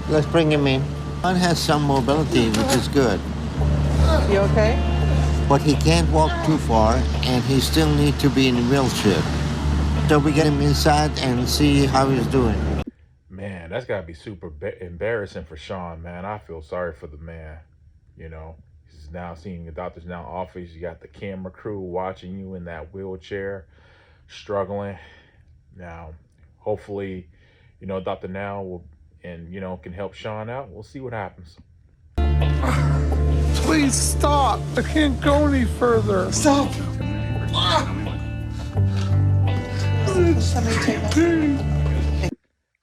Let's bring him in. Sean has some mobility, which is good, You okay? but he can't walk too far, and he still needs to be in a wheelchair. So we get him inside and see how he's doing. Man, that's got to be super embarrassing for Sean, man. I feel sorry for the man. He's now seeing the doctor's now office. You got the camera crew watching you in that wheelchair, struggling. Now, hopefully, Dr. Now will and can help Sean out. We'll see what happens. Please stop. I can't go any further. Stop. Somebody take that.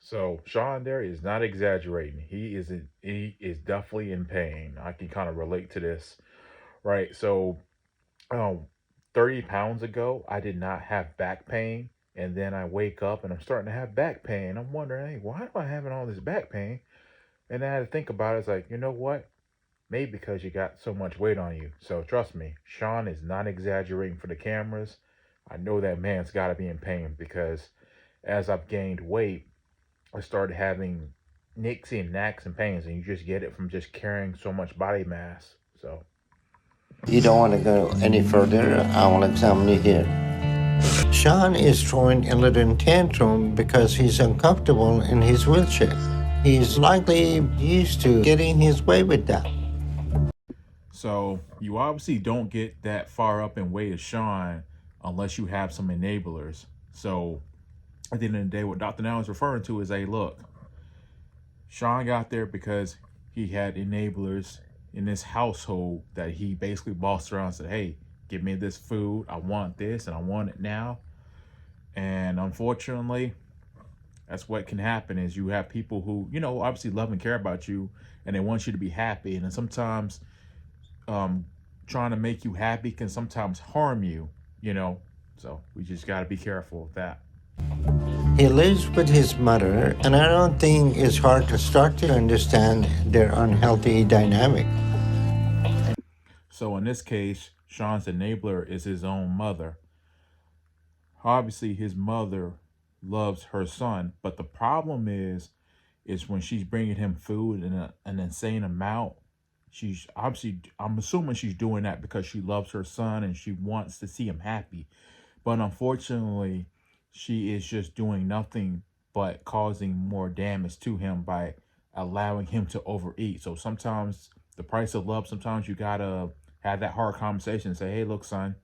So Sean there is not exaggerating. He is definitely in pain. I can kind of relate to this, right? So, um, 30 pounds ago, I did not have back pain, and then I wake up and I'm starting to have back pain. I'm wondering, hey, why am I having all this back pain? And then I had to think about it. It's like, you know what? Maybe because you got so much weight on you. So trust me, Sean is not exaggerating for the cameras. I know that man's got to be in pain because as I've gained weight, I started having nicks and knacks and pains, and you just get it from just carrying so much body mass. So You don't want to go any further. I will examine you here. Sean is throwing a little tantrum because he's uncomfortable in his wheelchair. He's likely used to getting his way with that. So you obviously don't get that far up in weight as Sean unless you have some enablers. So at the end of the day, what Dr. Now is referring to is, hey, look, Sean got there because he had enablers in this household that he basically bossed around and said, hey, give me this food. I want this and I want it now. And unfortunately, that's what can happen is you have people who, obviously love and care about you and they want you to be happy. And then sometimes trying to make you happy can sometimes harm you. So we just got to be careful with that. He lives with his mother, and I don't think it's hard to start to understand their unhealthy dynamic. So in this case, Sean's enabler is his own mother. Obviously, his mother loves her son, but the problem is when she's bringing him food in an insane amount. She's obviously, I'm assuming she's doing that because she loves her son and she wants to see him happy. But unfortunately, she is just doing nothing but causing more damage to him by allowing him to overeat. So sometimes the price of love, sometimes you gotta have that hard conversation and say, hey, look, son,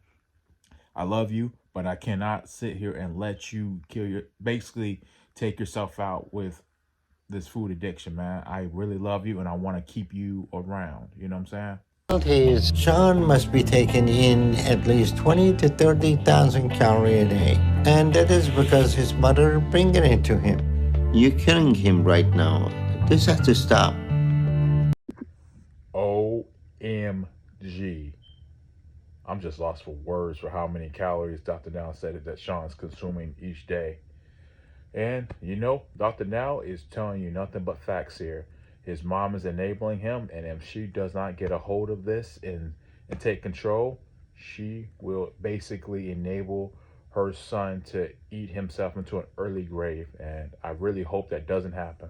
I love you, but I cannot sit here and let you basically take yourself out with this food addiction, man. I really love you and I want to keep you around. You know what I'm saying? Sean must be taking in at least 20 to 30,000 calories a day, and that is because his mother bringing it to him. You're killing him right now. This has to stop. OMG. I'm just lost for words for how many calories Dr. Now said it that Sean's consuming each day. And Dr. Now is telling you nothing but facts here. His mom is enabling him, and if she does not get a hold of this and take control, she will basically enable her son to eat himself into an early grave. And I really hope that doesn't happen.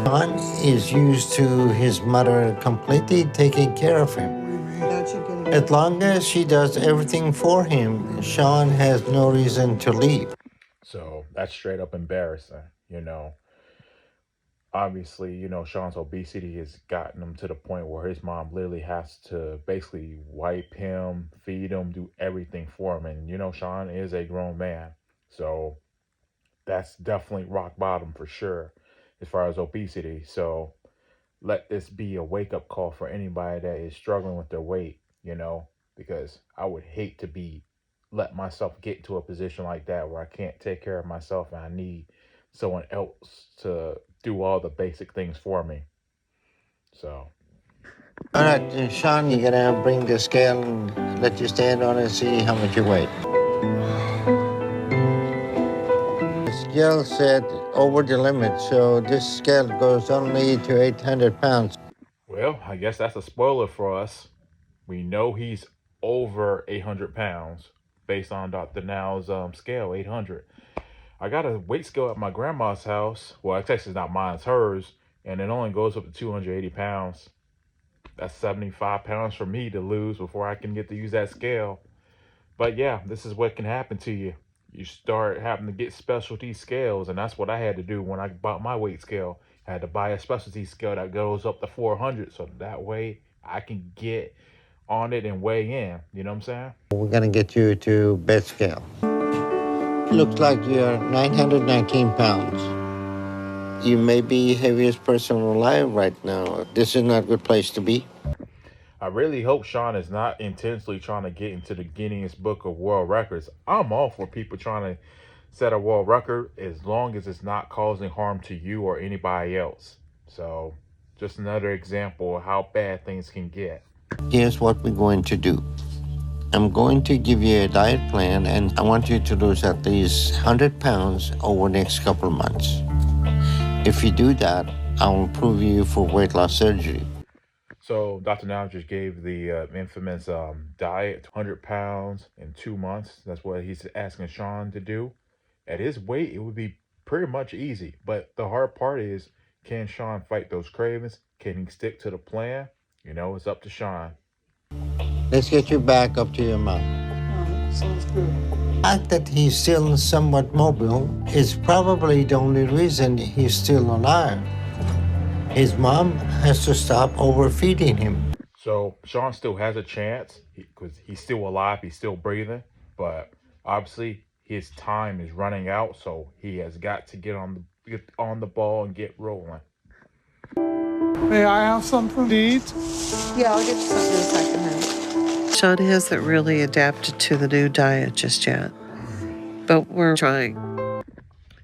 Sean is used to his mother completely taking care of him. As long as she does everything for him, Sean has no reason to leave. So that's straight up embarrassing. Obviously, Sean's obesity has gotten him to the point where his mom literally has to basically wipe him, feed him, do everything for him. And, Sean is a grown man. So that's definitely rock bottom for sure as far as obesity. So let this be a wake up call for anybody that is struggling with their weight, because I would hate to let myself get to a position like that where I can't take care of myself and I need someone else to do all the basic things for me. So, All right, Sean, you're gonna bring the scale and let you stand on it and see how much you weigh. The scale said over the limit, so this scale goes only to 800 pounds. well, I guess that's a spoiler for us. We know he's over 800 pounds based on Dr. Now's scale, 800. I got a weight scale at my grandma's house. Well, it's actually not mine, it's hers. And it only goes up to 280 pounds. That's 75 pounds for me to lose before I can get to use that scale. But yeah, this is what can happen to you. You start having to get specialty scales, and that's what I had to do when I bought my weight scale. I had to buy a specialty scale that goes up to 400, so that way I can get on it and weigh in. You know what I'm saying? We're gonna get you to bed scale. Looks like you're 919 pounds. You may be heaviest person alive right now. This is not a good place to be. I really hope Sean is not intentionally trying to get into the Guinness Book of World Records. I'm all for people trying to set a world record as long as it's not causing harm to you or anybody else. So, just another example of how bad things can get. Here's what we're going to do. I'm going to give you a diet plan, and I want you to lose at least 100 pounds over the next couple of months. If you do that, I will approve you for weight loss surgery. So Dr. Now just gave the infamous diet, 100 pounds in 2 months. That's what he's asking Sean to do. At his weight, it would be pretty much easy. But the hard part is, can Sean fight those cravings? Can he stick to the plan? You know, it's up to Sean. Let's get you back up to your mom. Sounds good. The fact that he's still somewhat mobile is probably the only reason he's still alive. His mom has to stop overfeeding him. So Sean still has a chance because he's still alive, he's still breathing, but obviously his time is running out, so he has got to get on the ball and get rolling. May I have something to eat? Yeah, I'll get you something in a second, honey. Sean hasn't really adapted to the new diet just yet, but we're trying.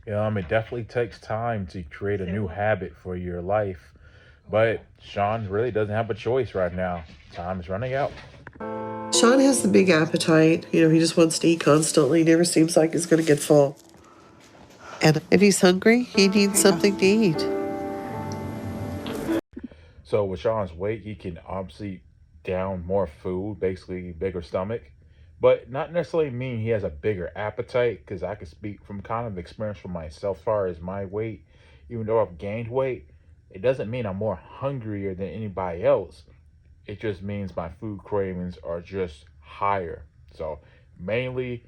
It definitely takes time to create a new habit for your life, but Sean really doesn't have a choice right now. Time is running out. Sean has the big appetite. You know, he just wants to eat constantly. He never seems like he's going to get full. And if he's hungry, he needs something to eat. So with Sean's weight, he can obviously down more food, basically bigger stomach, but not necessarily mean he has a bigger appetite, because I can speak from kind of experience for myself as far as my weight. Even though I've gained weight, it doesn't mean I'm more hungrier than anybody else. It just means my food cravings are just higher. So mainly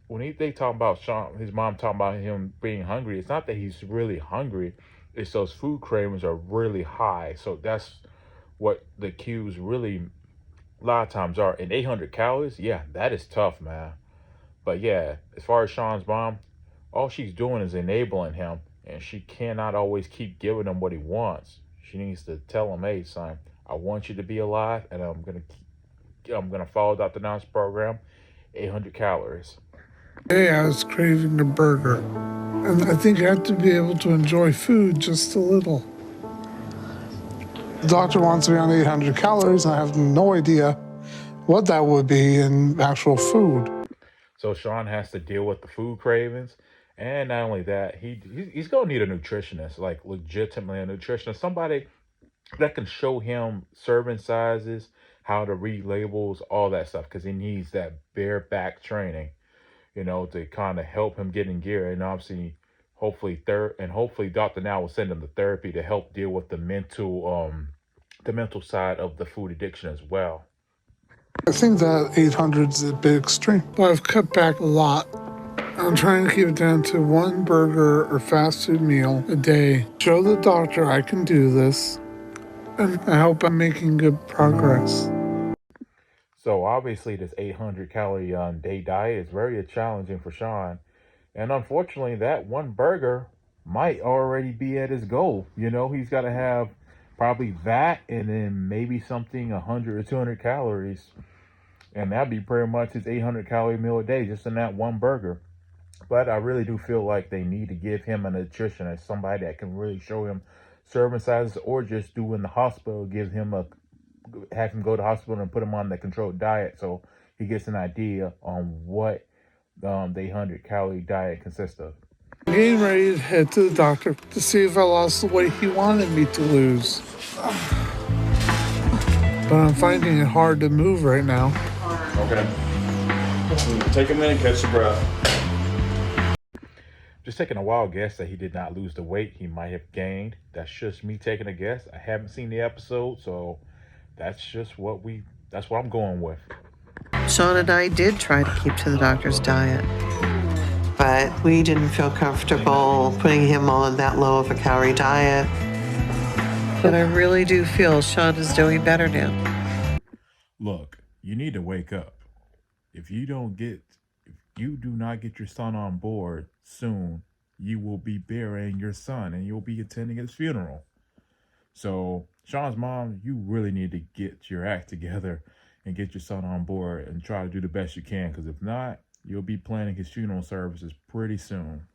when they talk about Sean, his mom talking about him being hungry, it's not that he's really hungry, it's those food cravings are really high. So that's what the cues really a lot of times are. And 800 calories, yeah, that is tough, man. But yeah, as far as Sean's mom, all she's doing is enabling him, and she cannot always keep giving him what he wants. She needs to tell him, hey, son, I want you to be alive, and I'm gonna follow Dr. Now's program, 800 calories. Hey, I was craving a burger. And I think I have to be able to enjoy food just a little. The doctor wants me on 800 calories, and I have no idea what that would be in actual food. So Sean has to deal with the food cravings. And not only that, he's going to need a nutritionist, like legitimately a nutritionist, somebody that can show him serving sizes, how to read labels, all that stuff, because he needs that bareback training, to kind of help him get in gear. And obviously, hopefully Dr. Now will send him to therapy to help deal with the mental side of the food addiction as well. I think that 800 is a bit extreme, but I've cut back a lot. I'm trying to keep it down to one burger or fast food meal a day. Show the doctor I can do this, and I hope I'm making good progress. So obviously this 800 calorie day diet is very challenging for Sean. And unfortunately, that one burger might already be at his goal. He's got to have probably that and then maybe something 100 or 200 calories. And that'd be pretty much his 800 calorie meal a day just in that one burger. But I really do feel like they need to give him a nutritionist, somebody that can really show him serving sizes, or just do in the hospital, have him go to the hospital and put him on the controlled diet so he gets an idea on what the 800 calorie diet consists of. I'm getting ready to head to the doctor to see if I lost the weight he wanted me to lose. But I'm finding it hard to move right now. Okay. Take a minute, catch your breath. Just taking a wild guess that he did not lose the weight he might have gained. That's just me taking a guess. I haven't seen the episode, so that's what I'm going with. Sean and I did try to keep to the doctor's diet, but we didn't feel comfortable putting him on that low of a calorie diet. But I really do feel Sean is doing better now. Look, you need to wake up. If you do not get your son on board soon, you will be burying your son and you'll be attending his funeral. So, Sean's mom, you really need to get your act together and get your son on board and try to do the best you can, because if not, you'll be planning his funeral services pretty soon.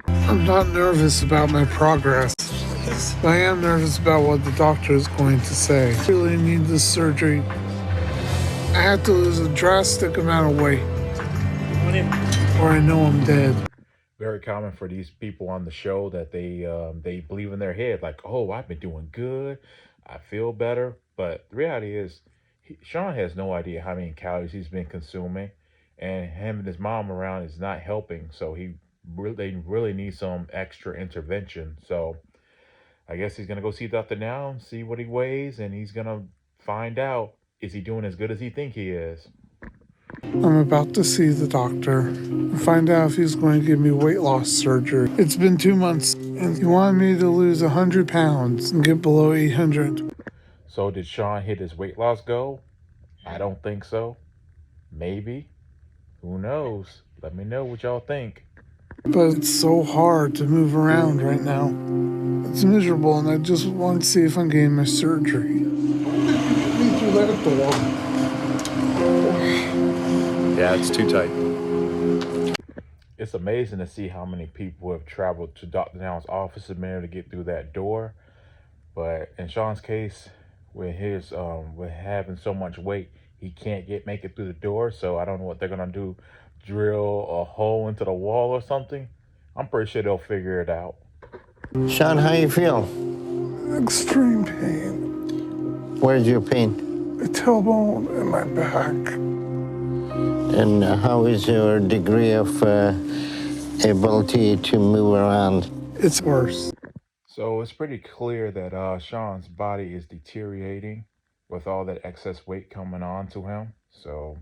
I'm not nervous about my progress. I am nervous about what the doctor is going to say. I really need this surgery. I have to lose a drastic amount of weight, or I know I'm dead. Very common for these people on the show that they believe in their head, like, oh, I've been doing good, I feel better. But the reality is, Sean has no idea how many calories he's been consuming, and him and his mom around is not helping. So they really need some extra intervention. So I guess he's gonna go see Dr. Now and see what he weighs, and he's gonna find out, is he doing as good as he think he is. I'm about to see the doctor and find out if he's going to give me weight loss surgery. It's been 2 months, and he wanted me to lose 100 pounds and get below 800. So did Sean hit his weight loss goal? I don't think so. Maybe. Who knows? Let me know what y'all think. But it's so hard to move around right now. It's miserable, and I just want to see if I'm getting my surgery. Please do that door. Yeah, it's too tight. It's amazing to see how many people have traveled to Dr. Now's office in Manor to get through that door. But in Sean's case, with having so much weight, he can't make it through the door. So I don't know what they're gonna do, drill a hole into the wall or something. I'm pretty sure they'll figure it out. Sean, how you feel? Extreme pain. Where's your pain? My tailbone and my back. And how is your degree of ability to move around? It's worse. So it's pretty clear that Sean's body is deteriorating with all that excess weight coming on to him. So,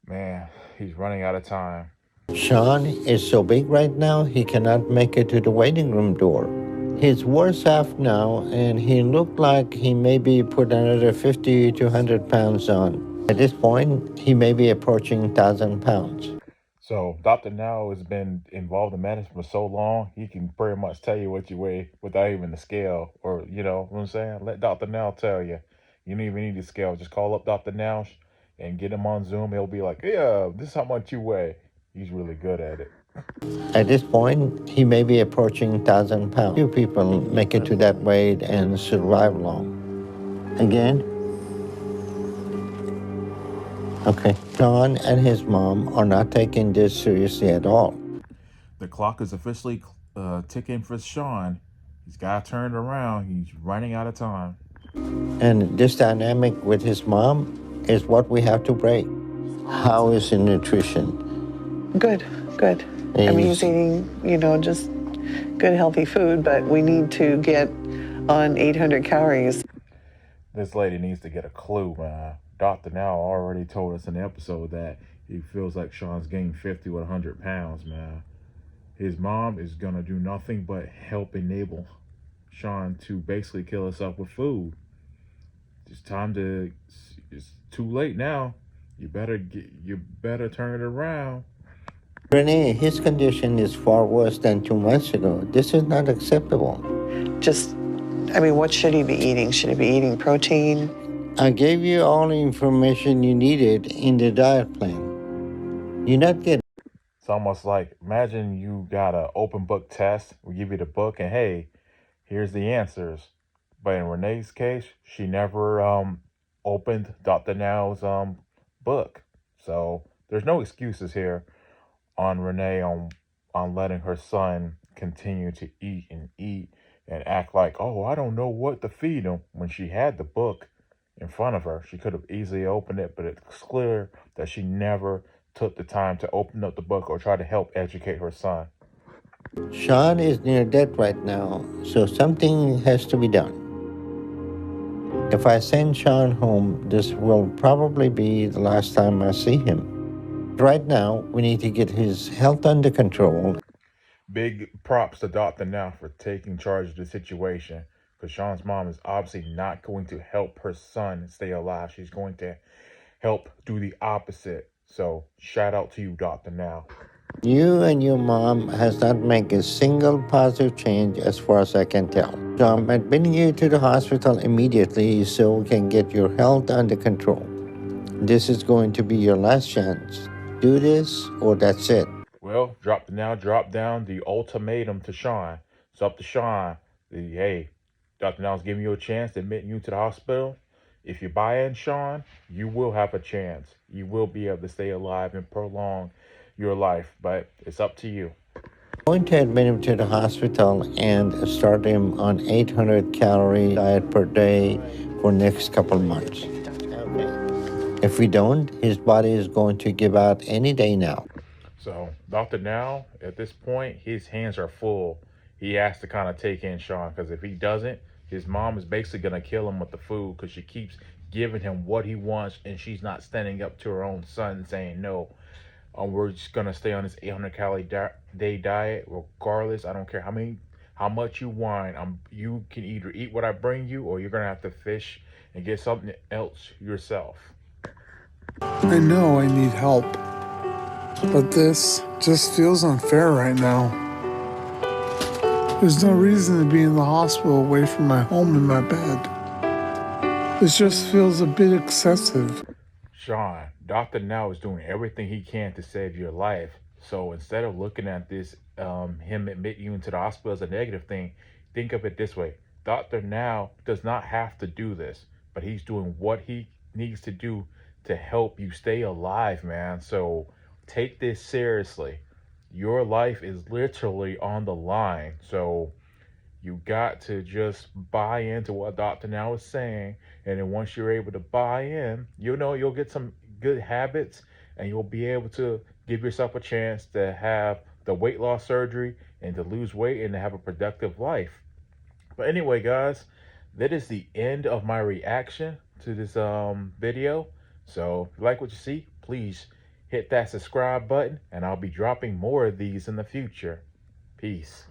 man, he's running out of time. Sean is so big right now, he cannot make it to the waiting room door. He's worse off now, and he looked like he maybe put another 50 to 100 pounds on. At this point, he may be approaching 1,000 pounds. So Dr. Now has been involved in medicine for so long, he can pretty much tell you what you weigh without even the scale. Or, you know what I'm saying? Let Dr. Now tell you. You don't even need the scale. Just call up Dr. Now and get him on Zoom. He'll be like, yeah, this is how much you weigh. He's really good at it. At this point, he may be approaching 1,000 pounds. Few people make it to that weight and survive long. Again? Okay. Sean and his mom are not taking this seriously at all. The clock is officially ticking for Sean. He's got to turn it around. He's running out of time. And this dynamic with his mom is what we have to break. How is the nutrition? Good. I mean, he's eating, just good, healthy food, but we need to get on 800 calories. This lady needs to get a clue, man. Dr. Now already told us in the episode that he feels like Sean's gained 50 or 100 pounds, man. His mom is going to do nothing but help enable Sean to basically kill himself with food. It's too late now. You better turn it around. Renee, his condition is far worse than 2 months ago. This is not acceptable. What should he be eating? Should he be eating protein? I gave you all the information you needed in the diet plan. You're not getting. It's almost like, imagine you got an open book test. We give you the book and, hey, here's the answers. But in Renee's case, she never opened Dr. Now's book. So there's no excuses here on Renee on letting her son continue to eat and act like, oh, I don't know what to feed him, when she had the book in front of her. She could have easily opened it, but it's clear that she never took the time to open up the book or try to help educate her son. Sean is near death right now, so something has to be done. If I send Sean home, this will probably be the last time I see him. Right now, we need to get his health under control. Big props to Dr. Now for taking charge of the situation, because Sean's mom is obviously not going to help her son stay alive. She's going to help do the opposite. So shout out to you, Dr. Now. You and your mom has not made a single positive change as far as I can tell. So I'm admitting you to the hospital immediately so we can get your health under control. This is going to be your last chance. Do this or that's it. Well, drop down the ultimatum to Sean. It's up to Sean. Hey, Dr. Now's giving you a chance to admit you to the hospital. If you buy in, Sean, you will have a chance. You will be able to stay alive and prolong your life, but it's up to you. I'm going to admit him to the hospital and start him on 800 calorie diet per day for next couple months. If we don't, his body is going to give out any day now. So Dr. Now, at this point, his hands are full. He has to kind of take in Sean, because if he doesn't, his mom is basically going to kill him with the food, because she keeps giving him what he wants and she's not standing up to her own son saying no. We're just going to stay on this 800 calorie day diet regardless. I don't care how much you whine. You can either eat what I bring you, or you're going to have to fish and get something else yourself. I know I need help, but this just feels unfair right now. There's no reason to be in the hospital away from my home and my bed. This just feels a bit excessive. Sean, Dr. Now is doing everything he can to save your life. So instead of looking at this, him admit you into the hospital as a negative thing, think of it this way. Dr. Now does not have to do this, but he's doing what he needs to do to help you stay alive, man. So take this seriously. Your life is literally on the line. So you got to just buy into what Dr. Now is saying. And then once you're able to buy in, you'll get some good habits, and you'll be able to give yourself a chance to have the weight loss surgery and to lose weight and to have a productive life. But anyway, guys, that is the end of my reaction to this video. So if you like what you see, please hit that subscribe button, and I'll be dropping more of these in the future. Peace.